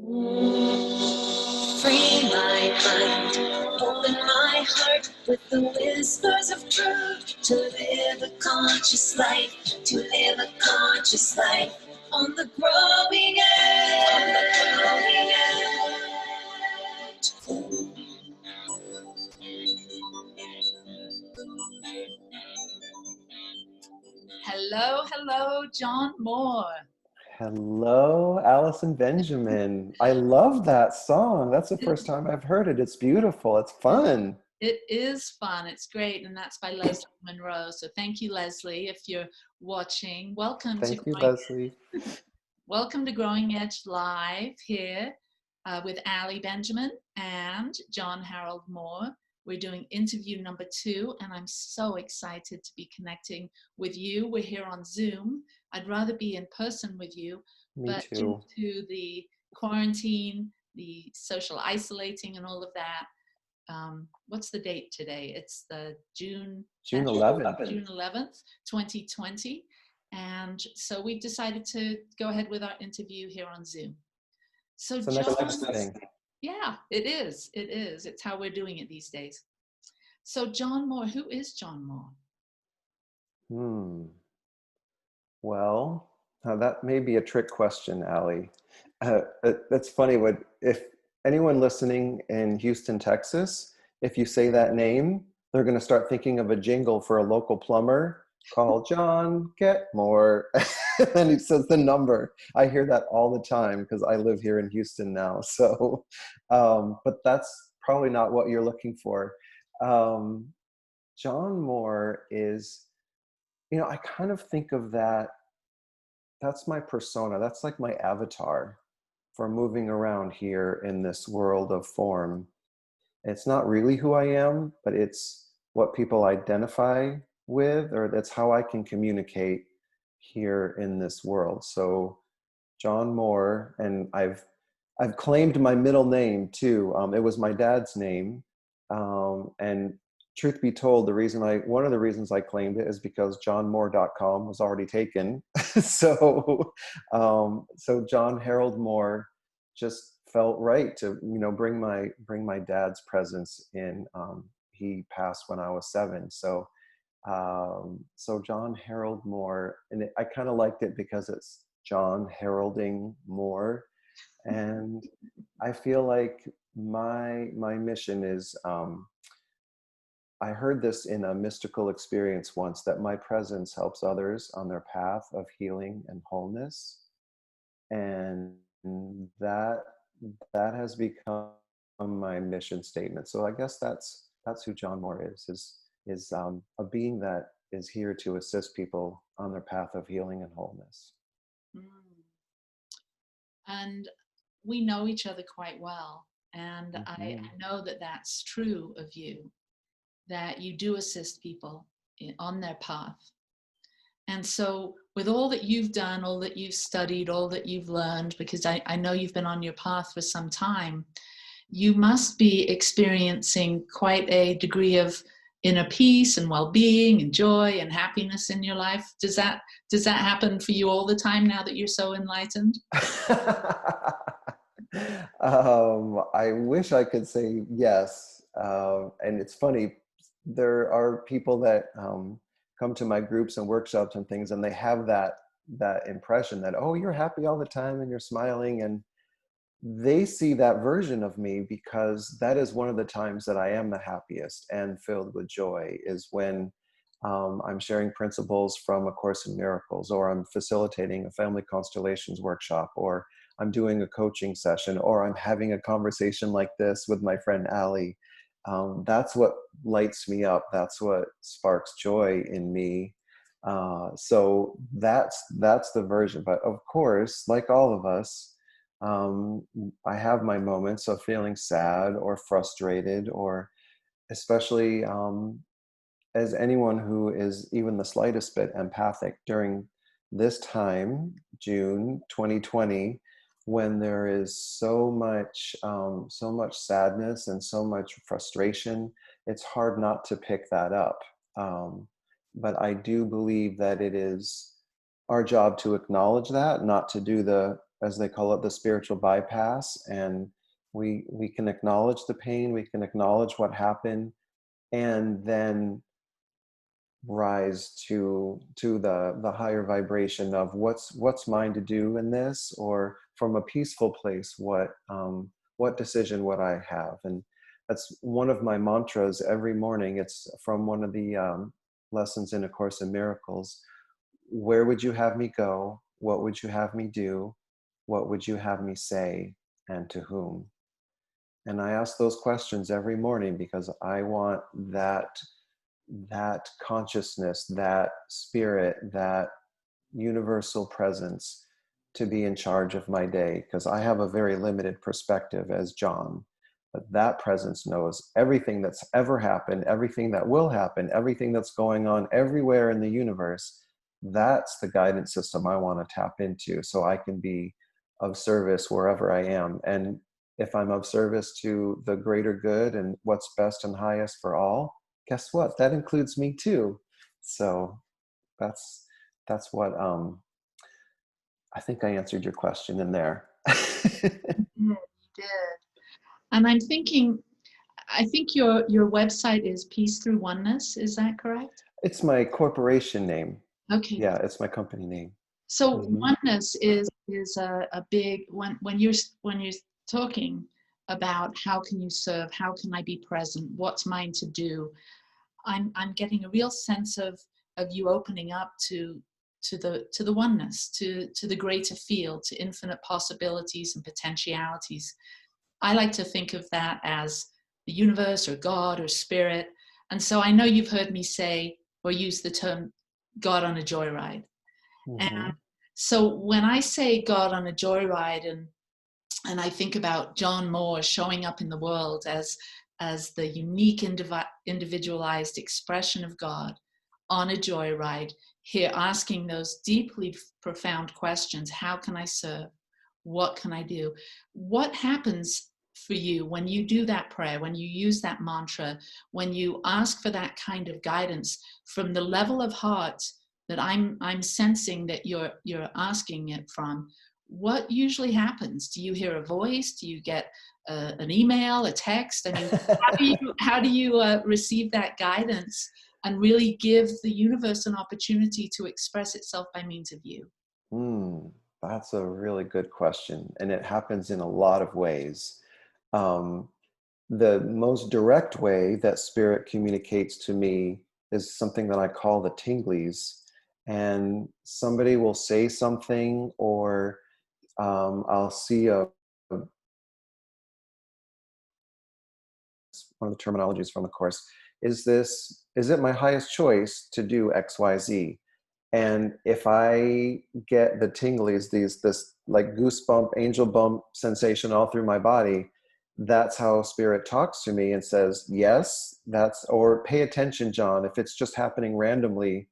Free my mind, open my heart with the whispers of truth. To live a conscious life, to live a conscious life on the growing edge. On the growing edge. Hello, hello, John Moore. Hello, Alison Benjamin. I love that song. That's the first time I've heard it. It's beautiful. It's fun. It is fun. It's great. And that's by Leslie Monroe. So thank you, Leslie, if you're watching. Thank you, Leslie. Welcome to Growing Edge Live here with Ali Benjamin and John Harold Moore. We're doing interview number 2, and I'm so excited to be connecting with you. We're here on Zoom. I'd rather be in person with you, but due to the quarantine, the social isolating and all of that, what's the date today? It's the June 11th. June 11th, 2020. And so we've decided to go ahead with our interview here on Zoom. So John, next thing. Yeah, it is. It is. It's how we're doing it these days. So John Moore, who is John Moore? Well, that may be a trick question, Ali. That's funny. If anyone listening in Houston, Texas, if you say that name, they're going to start thinking of a jingle for a local plumber called John Get More. And he says the number. I hear that all the time because I live here in Houston now. So, but that's probably not what you're looking for. John Moore is, I kind of think of that's my persona. That's like my avatar for moving around here in this world of form. It's not really who I am, but it's what people identify with, or that's how I can communicate here in this world. So John Moore, and I've claimed my middle name too. It was my dad's name. And truth be told, one of the reasons I claimed it is because johnmoore.com was already taken. So John Harold Moore just felt right to, bring my dad's presence in. He passed when I was 7. So John Harold Moore, and I kind of liked it because it's John heralding Moore. And I feel like my mission is, I heard this in a mystical experience once, that my presence helps others on their path of healing and wholeness. And that has become my mission statement. So I guess that's who John Moore is a being that is here to assist people on their path of healing and wholeness. And we know each other quite well. And I know that that's true of you, that you do assist people on their path. And so with all that you've done, all that you've studied, all that you've learned, because I know you've been on your path for some time, you must be experiencing quite a degree of inner peace and well-being and joy and happiness in your life. Does that happen for you all the time now that you're so enlightened? I wish I could say yes. And it's funny, there are people that come to my groups and workshops and things, and they have that impression that, oh, you're happy all the time and you're smiling, and they see that version of me because that is one of the times that I am the happiest and filled with joy, is when I'm sharing principles from A Course in Miracles, or I'm facilitating a family constellations workshop, or I'm doing a coaching session, or I'm having a conversation like this with my friend Ali. That's what lights me up. That's what sparks joy in me. So that's the version. But of course, like all of us, I have my moments of feeling sad or frustrated, or especially as anyone who is even the slightest bit empathic during this time, June 2020, when there is so much sadness and so much frustration, it's hard not to pick that up. But I do believe that it is our job to acknowledge that, not to do the as they call it, the spiritual bypass. And we can acknowledge the pain, we can acknowledge what happened, and then rise to the higher vibration of what's mine to do in this, or from a peaceful place, what decision would I have. And that's one of my mantras every morning. It's from one of the lessons in A Course in Miracles. Where would you have me go? What would you have me do? What would you have me say, and to whom? And I ask those questions every morning because I want that consciousness, that spirit, that universal presence to be in charge of my day, because I have a very limited perspective as John. But that presence knows everything that's ever happened, everything that will happen, everything that's going on everywhere in the universe. That's the guidance system I want to tap into so I can be of service wherever I am. And if I'm of service to the greater good and what's best and highest for all, guess what? That includes me too. So that's what I think I answered your question in there. You did. And I'm thinking, I think your website is Peace Through Oneness. Is that correct? It's my corporation name. Okay. Yeah, it's my company name. So Mm-hmm. oneness is a big when you're talking about how can you serve, how can I be present, what's mine to do. I'm getting a real sense of you opening up to the oneness, to the greater field, to infinite possibilities and potentialities. I like to think of that as the universe or God or spirit. And so I know you've heard me say or use the term God on a joyride. Mm-hmm. And so when I say God on a joyride, and I think about John Moore showing up in the world as the unique individualized expression of God on a joyride, here asking those deeply profound questions: how can I serve? What can I do? What happens for you when you do that prayer, when you use that mantra, when you ask for that kind of guidance from the level of heart that I'm sensing that you're asking it from? What usually happens? Do you hear a voice? Do you get an email, a text? I mean, how do you receive that guidance and really give the universe an opportunity to express itself by means of you? That's a really good question, and it happens in a lot of ways. Um, the most direct way that spirit communicates to me is something that I call the tinglies. And somebody will say something, or I'll see one of the terminologies from the course. Is it my highest choice to do XYZ? And if I get the tinglies, this like goosebump, angel bump sensation all through my body, that's how spirit talks to me and says, yes, or pay attention, John. If it's just happening randomly.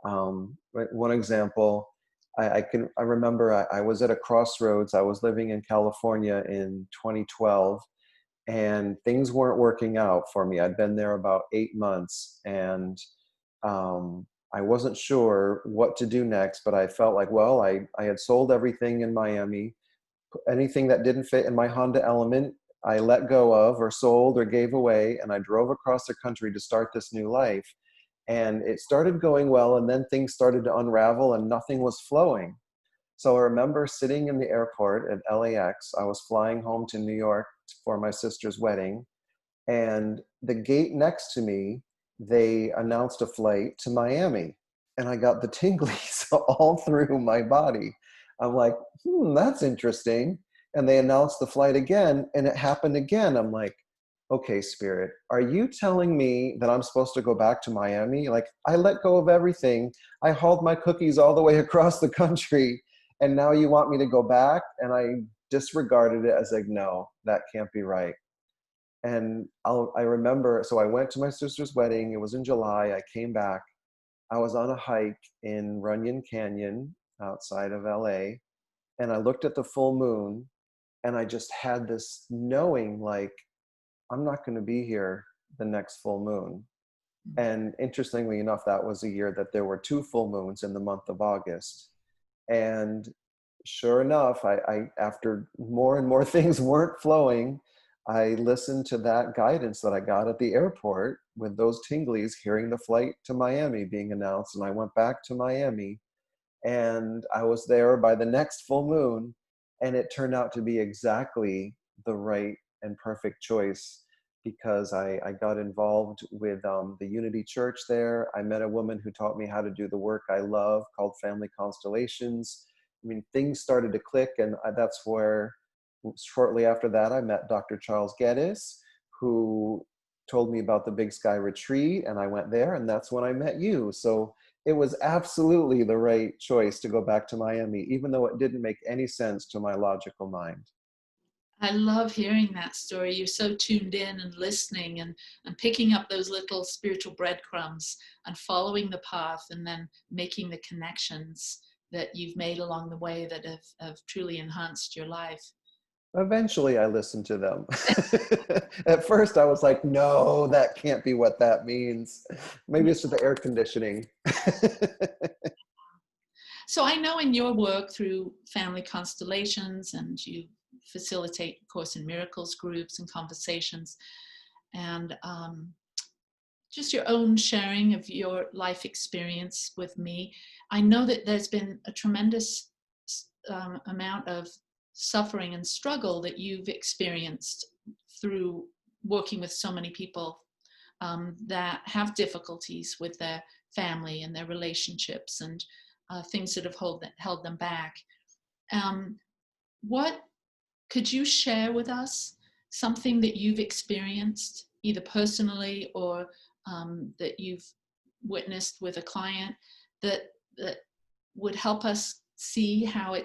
One example, I remember I was at a crossroads. I was living in California in 2012, and things weren't working out for me. I'd been there about 8 months, and I wasn't sure what to do next, but I felt like, well, I had sold everything in Miami. Anything that didn't fit in my Honda Element, I let go of or sold or gave away, and I drove across the country to start this new life. And it started going well, and then things started to unravel and nothing was flowing. So I remember sitting in the airport at LAX. I was flying home to New York for my sister's wedding, and the gate next to me, they announced a flight to Miami, and I got the tinglies all through my body. I'm like, that's interesting. And they announced the flight again, and it happened again. I'm like, okay, spirit, are you telling me that I'm supposed to go back to Miami? Like, I let go of everything. I hauled my cookies all the way across the country, and now you want me to go back? And I disregarded it as like, no, that can't be right. And I remember, so I went to my sister's wedding. It was in July. I came back. I was on a hike in Runyon Canyon outside of LA. And I looked at the full moon, and I just had this knowing, like, I'm not going to be here the next full moon. And interestingly enough, that was a year that there were 2 full moons in the month of August. And sure enough, after more and more things weren't flowing, I listened to that guidance that I got at the airport with those tinglies, hearing the flight to Miami being announced. And I went back to Miami, and I was there by the next full moon, and it turned out to be exactly the right and perfect choice, because I got involved with the Unity Church there. I met a woman who taught me how to do the work I love called Family Constellations. I mean, things started to click, and that's where, shortly after that, I met Dr. Charles Geddes, who told me about the Big Sky Retreat, and I went there, and that's when I met you. So it was absolutely the right choice to go back to Miami, even though it didn't make any sense to my logical mind. I love hearing that story. You're so tuned in and listening and picking up those little spiritual breadcrumbs and following the path and then making the connections that you've made along the way that have truly enhanced your life. Eventually, I listened to them. At first, I was like, no, that can't be what that means. Maybe it's just the air conditioning. So I know in your work through Family Constellations, and you facilitate Course in Miracles groups and conversations, and just your own sharing of your life experience with me. I know that there's been a tremendous amount of suffering and struggle that you've experienced through working with so many people that have difficulties with their family and their relationships and things that have held them back. Um, what could you share with us something that you've experienced, either personally or that you've witnessed with a client, that would help us see how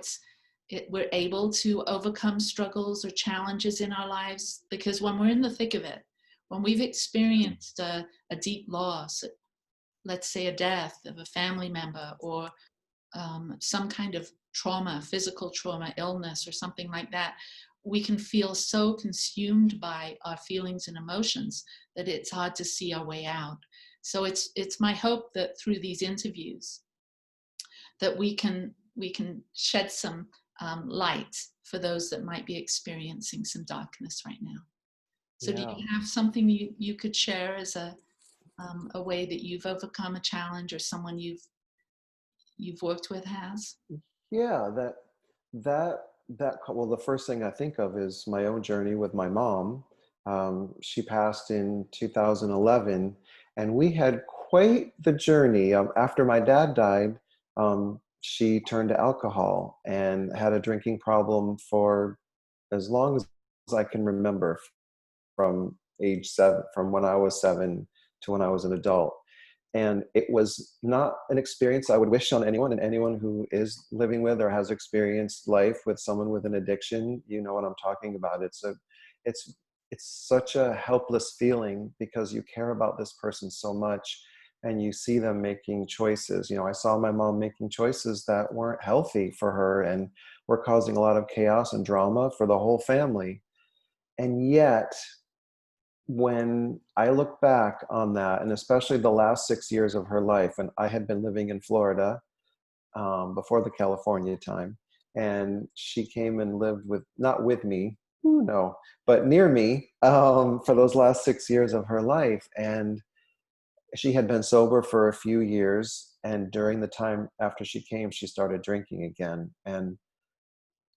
we're able to overcome struggles or challenges in our lives? Because when we're in the thick of it, when we've experienced a deep loss, let's say a death of a family member, or some kind of trauma, physical trauma, illness, or something like that, we can feel so consumed by our feelings and emotions that it's hard to see our way out. So it's my hope that through these interviews that we can shed some light for those that might be experiencing some darkness right now. So do Yeah. you have something you could share as a way that you've overcome a challenge, or someone you've worked with has? Yeah, well, the first thing I think of is my own journey with my mom. She passed in 2011, and we had quite the journey. After my dad died, she turned to alcohol and had a drinking problem for as long as I can remember, from age 7, from when I was 7 to when I was an adult. And it was not an experience I would wish on anyone. And anyone who is living with or has experienced life with someone with an addiction, you know what I'm talking about. It's it's such a helpless feeling, because you care about this person so much, and you see them making choices. You know, I saw my mom making choices that weren't healthy for her and were causing a lot of chaos and drama for the whole family. And yet, when I look back on that, and especially the last 6 years of her life, and I had been living in Florida before the California time, and she came and lived with, not with me, no, but near me, for those last 6 years of her life. And she had been sober for a few years, and during the time after she came, she started drinking again. And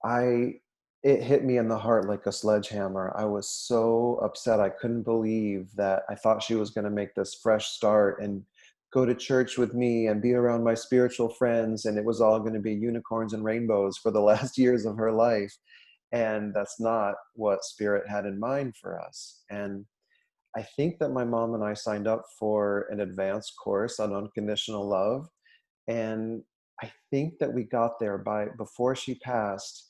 I it hit me in the heart like a sledgehammer. I was so upset. I couldn't believe that I thought she was going to make this fresh start and go to church with me and be around my spiritual friends, and it was all going to be unicorns and rainbows for the last years of her life. And that's not what Spirit had in mind for us. And I think that my mom and I signed up for an advanced course on unconditional love, and I think that we got there by before she passed.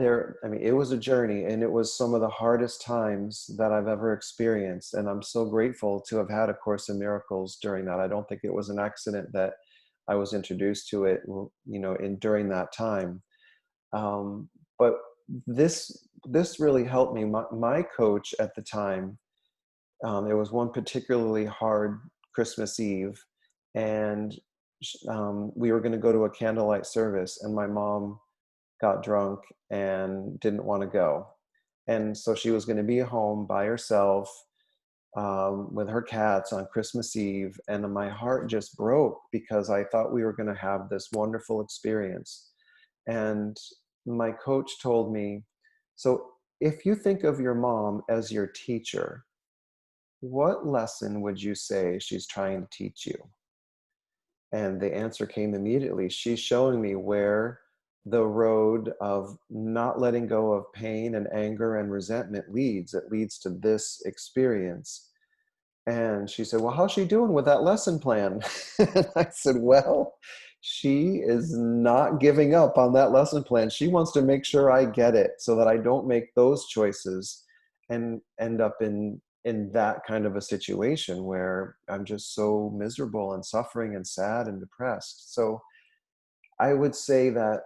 I mean, it was a journey, and it was some of the hardest times that I've ever experienced. And I'm so grateful to have had a Course in Miracles during that. I don't think it was an accident that I was introduced to it, you know, in during that time. But this really helped me. My coach at the time, it was one particularly hard Christmas Eve, and we were going to go to a candlelight service, and my mom got drunk, and didn't want to go. And so she was going to be home by herself with her cats on Christmas Eve. And my heart just broke because I thought we were going to have this wonderful experience. And my coach told me, so if you think of your mom as your teacher, what lesson would you say she's trying to teach you? And the answer came immediately. She's showing me where the road of not letting go of pain and anger and resentment leads. It leads to this experience. And she said, well, how's she doing with that lesson plan? And I said, well, she is not giving up on that lesson plan. She wants to make sure I get it so that I don't make those choices and end up in that kind of a situation where I'm just so miserable and suffering and sad and depressed. So I would say that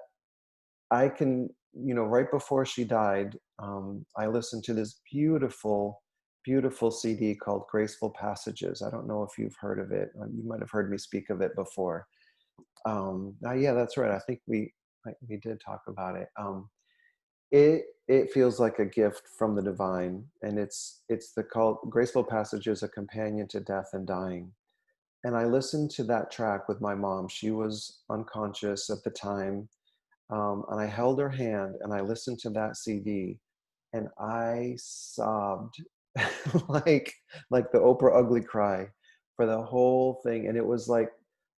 I can, right before she died, I listened to this beautiful, beautiful CD called Graceful Passages. I don't know if you've heard of it. You might have heard me speak of it before. Yeah, that's right. I think we did talk about it. It feels like a gift from the divine, and it's the called Graceful Passages, a companion to death and dying. And I listened to that track with my mom. She was unconscious at the time, and I held her hand and I listened to that CD, and I sobbed like like the Oprah ugly cry for the whole thing. And it was like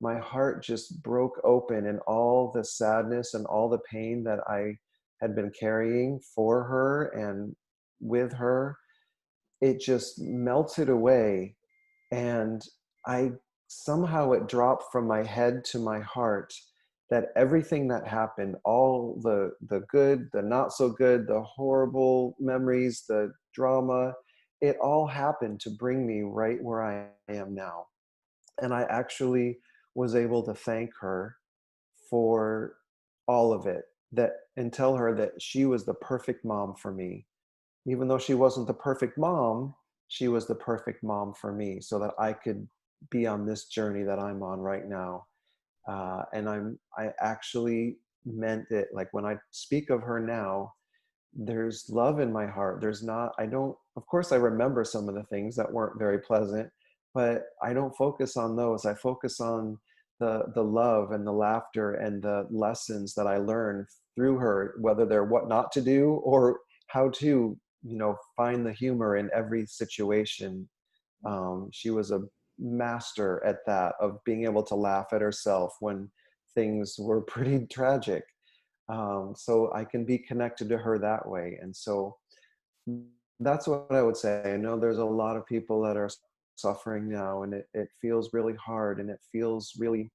my heart just broke open, and all the sadness and all the pain that I had been carrying for her and with her, it just melted away. And I somehow, it dropped from my head to my heart that everything that happened, all the good, the not so good, the horrible memories, the drama, it all happened to bring me right where I am now. And I actually was able to thank her for all of it, that and tell her that she was the perfect mom for me. Even though she wasn't the perfect mom, she was the perfect mom for me so that I could be on this journey that I'm on right now. And I actually meant it. Like when I speak of her now, there's love in my heart. There's not, I don't, of course I remember some of the things that weren't very pleasant, but I don't focus on those. I focus on the love and the laughter and the lessons that I learned through her, whether they're what not to do or how to, find the humor in every situation. She was a master at that, of being able to laugh at herself when things were pretty tragic. So I can be connected to her that way. And so that's what I would say. I know there's a lot of people that are suffering now, and it feels really hard, and it feels really,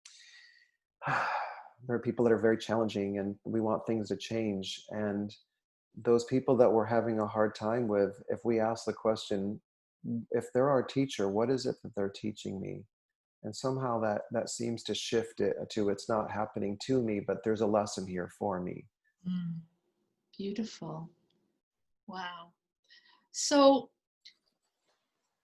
there are people that are very challenging, and we want things to change. And those people that we're having a hard time with, if we ask the question, if they're our teacher, what is it that they're teaching me? And somehow that seems to shift it to, it's not happening to me, but there's a lesson here for me. Mm, beautiful. Wow. So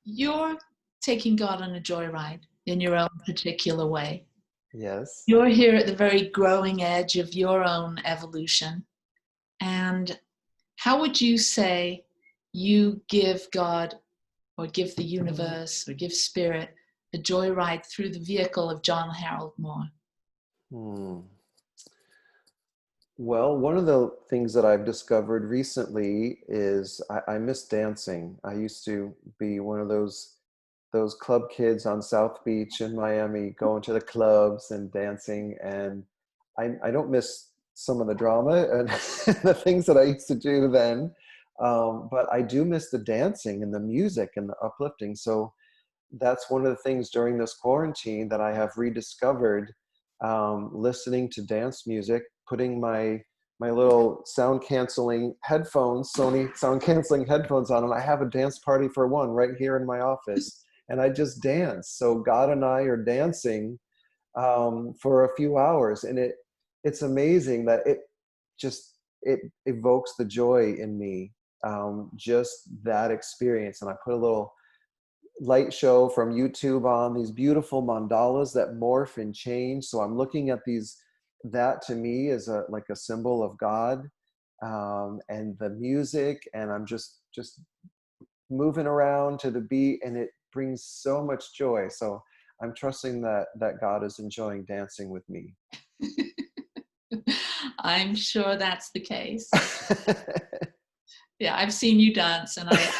you're taking God on a joyride in your own particular way. Yes. You're here at the very growing edge of your own evolution. And how would you say you give God, or give the universe, or give spirit a joyride through the vehicle of John Harold Moore? Hmm. Well, one of the things that I've discovered recently is I miss dancing. I used to be one of those club kids on South Beach in Miami, going to the clubs and dancing. And I don't miss some of the drama and the things that I used to do then. But I do miss the dancing and the music and the uplifting. So that's one of the things during this quarantine that I have rediscovered, listening to dance music, putting my little sound canceling headphones, Sony sound canceling headphones on, and I have a dance party for one right here in my office, and I just dance. So God and I are dancing for a few hours, and it's amazing that it evokes the joy in me, just that experience. And I put a little light show from YouTube on, these beautiful mandalas that morph and change. So I'm looking at these that to me is like a symbol of God, and the music, and I'm just moving around to the beat, and it brings so much joy. So I'm trusting that God is enjoying dancing with me. I'm sure that's the case. Yeah, I've seen you dance, and I.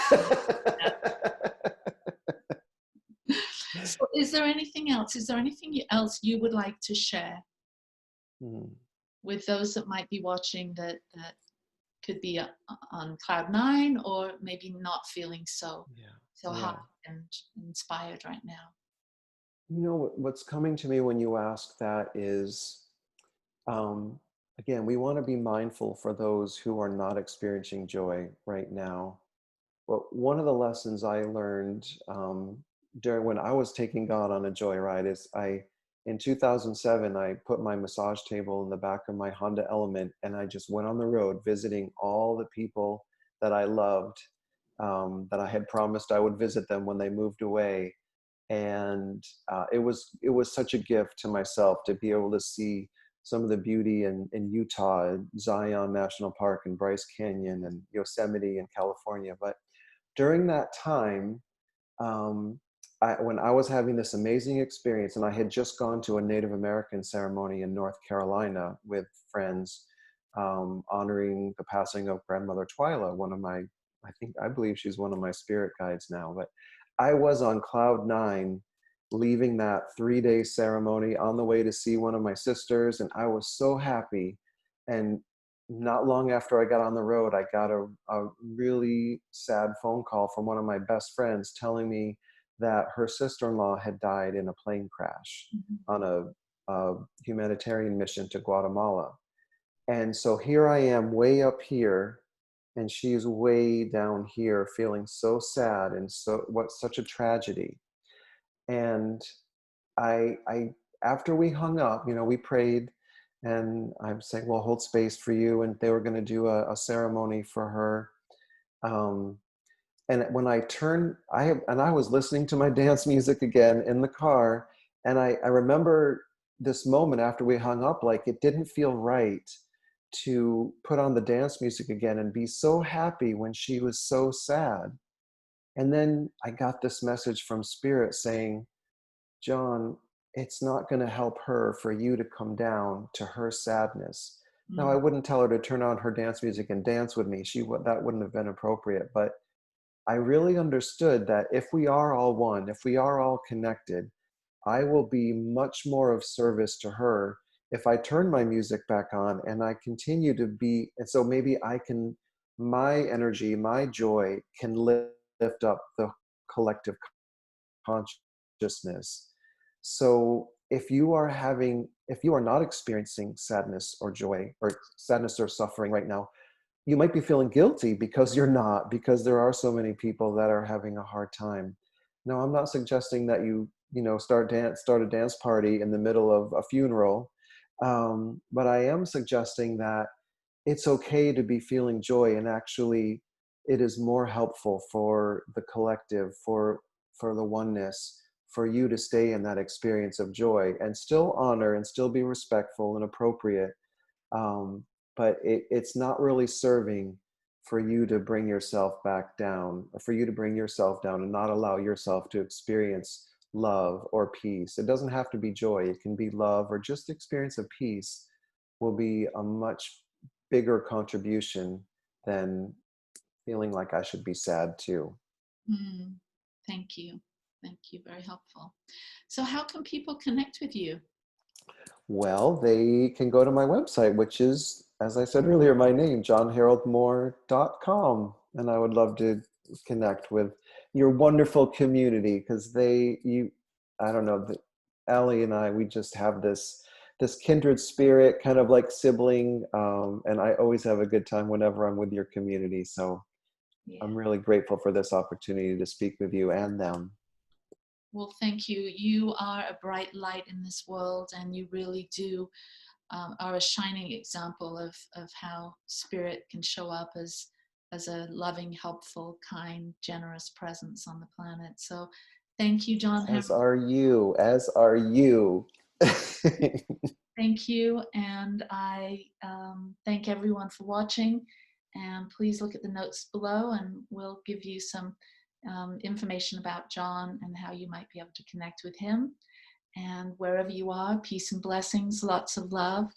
So, is there anything else? Is there anything else you would like to share Hmm. with those that might be watching that could be on cloud nine, or maybe not feeling so Yeah, happy yeah. and inspired right now? You know what's coming to me when you ask that is, um, again, we want to be mindful for those who are not experiencing joy right now. But one of the lessons I learned, during when I was taking God on a joyride is in 2007, I put my massage table in the back of my Honda Element, and I just went on the road visiting all the people that I loved, that I had promised I would visit them when they moved away. And it was such a gift to myself to be able to see some of the beauty in Utah, Zion National Park, and Bryce Canyon, and Yosemite in California. But during that time, um, when I was having this amazing experience, and I had just gone to a Native American ceremony in North Carolina with friends, honoring the passing of Grandmother Twyla, one of my, I believe she's one of my spirit guides now. But I was on cloud nine, leaving that 3-day ceremony on the way to see one of my sisters, and I was so happy. And not long after I got on the road, I got a really sad phone call from one of my best friends telling me that her sister-in-law had died in a plane crash Mhm. on a humanitarian mission to Guatemala. And so here I am way up here, and she's way down here feeling so sad, and so what's such a tragedy. And I after we hung up, we prayed, and I'm saying, well, hold space for you. And they were going to do a ceremony for her. Um, and when I turned, I was listening to my dance music again in the car. And I remember this moment after we hung up, like it didn't feel right to put on the dance music again and be so happy when she was so sad. And then I got this message from Spirit saying, John, it's not going to help her for you to come down to her sadness. Now, I Mm. wouldn't tell her to turn on her dance music and dance with me. That wouldn't have been appropriate. But I really understood that if we are all one, if we are all connected, I will be much more of service to her if I turn my music back on and I continue to be. And so maybe my energy, my joy can lift up the collective consciousness. So if you are not experiencing sadness or joy, or sadness or suffering right now, you might be feeling guilty because you're not, because there are so many people that are having a hard time. No, I'm not suggesting that start a dance party in the middle of a funeral. But I am suggesting that it's okay to be feeling joy, and actually it is more helpful for the collective, for the oneness, for you to stay in that experience of joy and still honor and still be respectful and appropriate. But it's not really serving for you to bring yourself back down, or for you to bring yourself down and not allow yourself to experience love or peace. It doesn't have to be joy, it can be love, or just the experience of peace will be a much bigger contribution than feeling like I should be sad too. Mm. Thank you. Thank you. Very helpful. So, how can people connect with you? Well, they can go to my website, which is, as I said earlier, my name, johnharoldmoore.com. And I would love to connect with your wonderful community, because I don't know, Allie and I, we just have this kindred spirit, kind of like sibling. And I always have a good time whenever I'm with your community. So Yeah. I'm really grateful for this opportunity to speak with you and them. Well, thank you. You are a bright light in this world, and you really do are a shining example of how spirit can show up as a loving, helpful, kind, generous presence on the planet. So, thank you, John As Harold. are you, as are you. Thank you. And I thank everyone for watching. And please look at the notes below, and we'll give you some information about John and how you might be able to connect with him. And wherever you are, peace and blessings, lots of love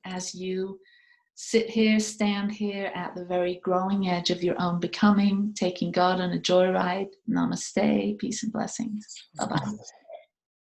as you sit here, stand here at the very growing edge of your own becoming, taking God on a joyride. Namaste, peace and blessings. Bye-bye.